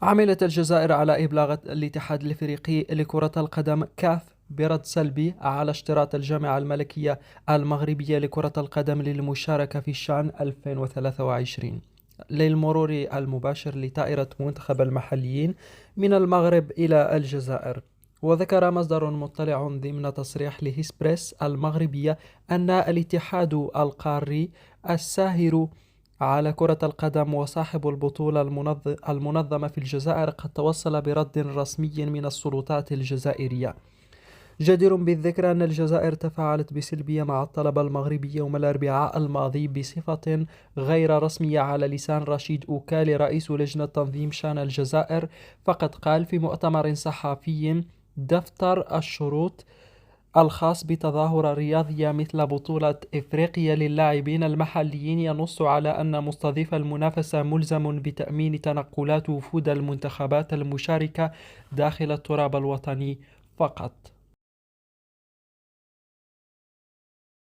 عملت الجزائر على إبلاغ الاتحاد الإفريقي لكرة القدم كاف برد سلبي على اشتراط الجامعة الملكية المغربية لكرة القدم للمشاركة في الشان 2023 للمرور المباشر لطائرة منتخب المحليين من المغرب إلى الجزائر. وذكر مصدر مطلع ضمن تصريح لهيسبريس المغربية أن الاتحاد القاري الساهر على كرة القدم وصاحب البطولة المنظمة في الجزائر قد توصل برد رسمي من السلطات الجزائرية. جدير بالذكر أن الجزائر تفاعلت بسلبية مع الطلب المغربي يوم الأربعاء الماضي بصفة غير رسمية على لسان رشيد أوكالي رئيس لجنة تنظيم شان الجزائر، فقد قال في مؤتمر صحفي: دفتر الشروط الخاص بتظاهرة رياضية مثل بطولة إفريقيا للاعبين المحليين ينص على أن مستضيف المنافسة ملزم بتأمين تنقلات وفود المنتخبات المشاركة داخل التراب الوطني فقط.